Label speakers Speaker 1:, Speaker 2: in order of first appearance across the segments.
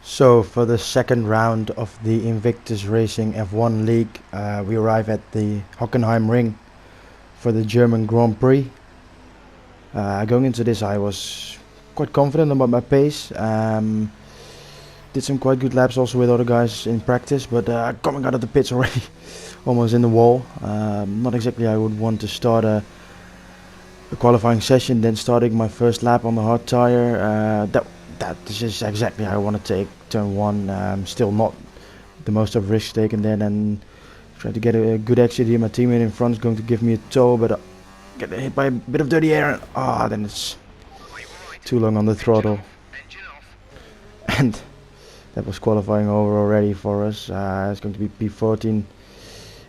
Speaker 1: So for the second round of the Invictus Racing F1 League, we arrive at the Hockenheim Ring for the German Grand Prix. Going into this, I was quite confident about my pace. Did some quite good laps also with other guys in practice, but coming out of the pits already almost in the wall. Not exactly I would want to start a qualifying session, then starting my first lap on the hard tire. That is exactly how I want to take turn one. Still not the most of risk taken there, and try to get a good exit here. My teammate in front is going to give me a tow, but get hit by a bit of dirty air, and then it's too long on the throttle. And that was qualifying over already for us. It's going to be P14.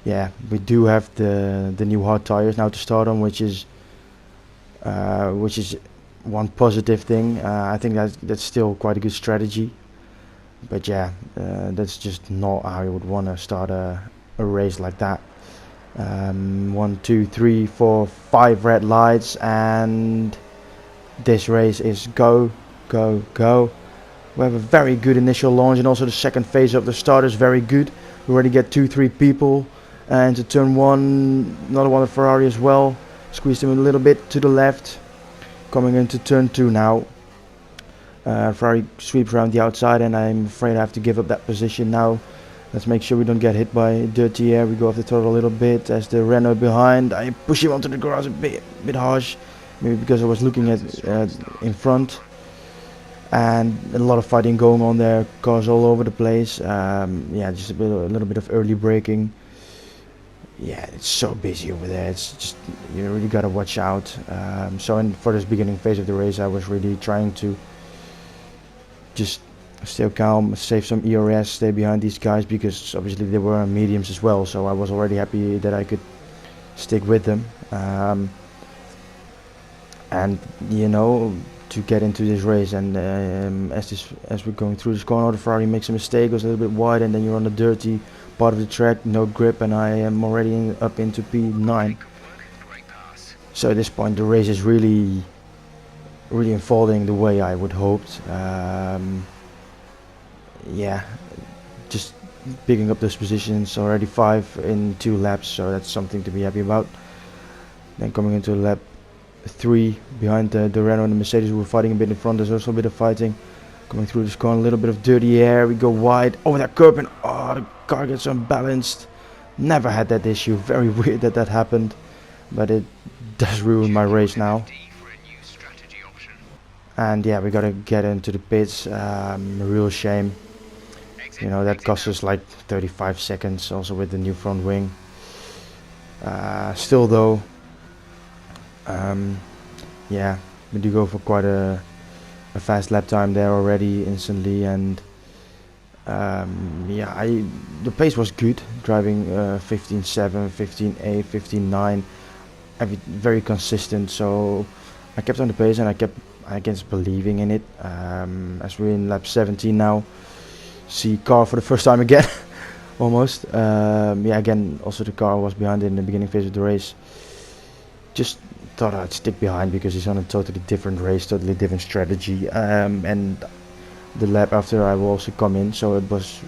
Speaker 1: Yeah, we do have the new hard tires now to start on, which is one positive thing. I think that's still quite a good strategy, but yeah, that's just not how you would want to start a race like that. 1, 2, 3, 4, 5 red lights, and this race is go, go, go. We have a very good initial launch, and also the second phase of the start is very good. We already get 2-3 people into turn one. Another one of Ferrari as well. Squeezed him a little bit to the left. Coming into turn 2 now. Ferrari sweeps around the outside, and I'm afraid I have to give up that position now. Let's make sure we don't get hit by dirty air. We go off the throttle a little bit as the Renault behind. I push him onto the grass a bit harsh, maybe because I was looking at in front. And a lot of fighting going on there, cars all over the place. Yeah, just a little bit of early braking. Yeah, it's so busy over there. It's just, you really gotta watch out. For this beginning phase of the race, I was really trying to just stay calm, save some ERS, stay behind these guys, because obviously they were on mediums as well. So I was already happy that I could stick with them. And you know, to get into this race, and as we're going through this corner, the Ferrari makes a mistake, goes a little bit wide, and then you're on the dirty part of the track, no grip, and I am already up into P9. So at this point the race is really unfolding the way I would hoped. Yeah, just picking up those positions, already 5 in 2 laps, so that's something to be happy about. Then coming into lap 3 behind the Renault and the Mercedes, who were fighting a bit in front. There's also a bit of fighting coming through this corner, a little bit of dirty air. We go wide over that curb, and the car gets unbalanced. Never had that issue. Very weird that happened, but it does ruin my race now. And yeah, we gotta get into the pits. A real shame. You know, that cost us like 35 seconds also with the new front wing. Still though, yeah, we do go for quite a fast lap time there already instantly, and yeah, the pace was good, driving 15.7, 15.8, 15.9, very consistent. So I kept on the pace, and I kept believing in it. As we're in lap 17 now, see car for the first time again. Almost. Yeah, again, also the car was behind in the beginning phase of the race. Just thought I'd stick behind because he's on a totally different race, totally different strategy. And the lap after I will also come in, so it was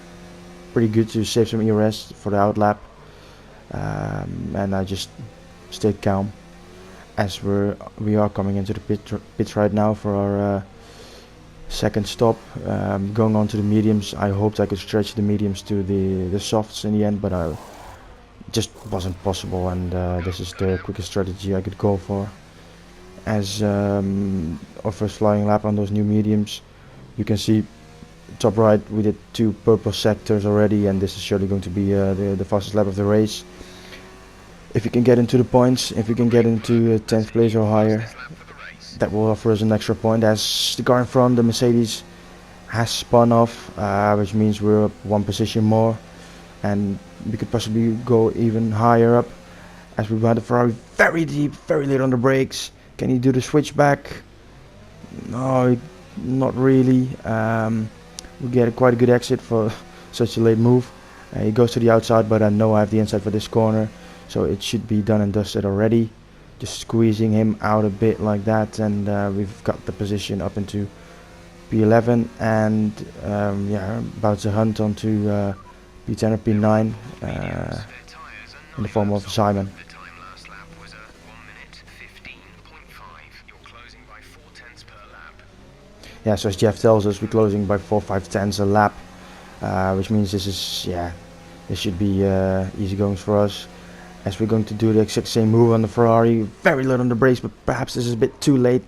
Speaker 1: pretty good to save some ERS for the out lap. And I just stayed calm as we are coming into the pits right now for our second stop. Going on to the mediums. I hoped I could stretch the mediums to the softs in the end, but I just wasn't possible, and this is the quickest strategy I could go for. As our first flying lap on those new mediums, you can see top right we did 2 purple sectors already, and this is surely going to be the fastest lap of the race. If you can get into the points, if you can get into 10th place or higher, that will offer us an extra point. As the car in front, the Mercedes, has spun off, which means we're up 1 position more, and we could possibly go even higher up. As we behind the Ferrari, very deep, very late on the brakes. Can he do the switch back? No, not really. We get quite a good exit for such a late move. He goes to the outside, but I know I have the inside for this corner, so it should be done and dusted already. just squeezing him out a bit like that, and we've got the position up into P11, and yeah, about to hunt onto P10 or P9 in the form of Simon. Yeah, so as Jeff tells us, we're closing by 4/5/10 a lap, which means this is, yeah, this should be easy goings for us, as we're going to do the exact same move on the Ferrari. Very little on the brakes, but perhaps this is a bit too late.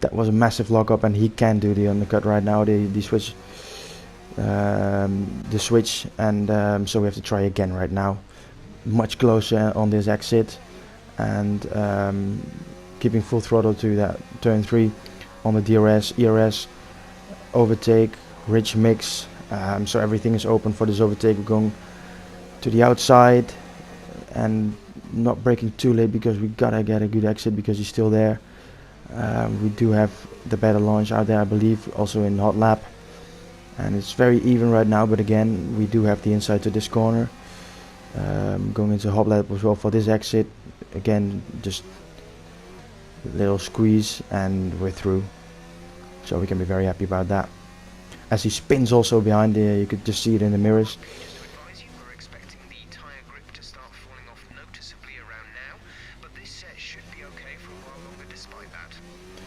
Speaker 1: That was a massive lockup, and he can do the undercut right now, the switch, and so we have to try again right now. Much closer on this exit, and keeping full throttle to that turn 3 on the DRS, ERS, overtake, rich mix, so everything is open for this overtake. We're going to the outside and not braking too late, because we gotta get a good exit because he's still there. We do have the better launch out there, I believe, also in hot lap, and it's very even right now, but again, we do have the inside to this corner. Going into hot lap as well for this exit, again, just a little squeeze and we're through, so we can be very happy about that. As he spins also behind there, you could just see it in the mirrors.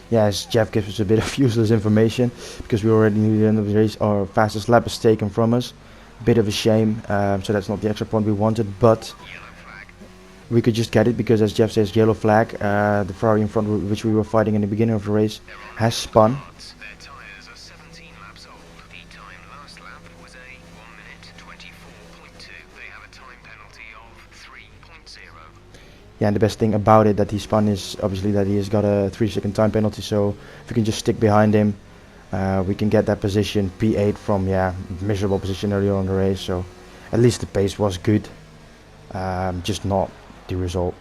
Speaker 1: Yes, Jeff gives us a bit of useless information, because we already knew the end of the race. Our fastest lap is taken from us. Bit of a shame, so that's not the extra point we wanted, but we could just get it, because as Jeff says, yellow flag, the Ferrari in front, which we were fighting in the beginning of the race, has spun. Yeah, and the best thing about it that he spun is obviously that he has got a 3-second time penalty, so if we can just stick behind him, we can get that position, P8 from, yeah, miserable position earlier on the race. So at least the pace was good, just not the result.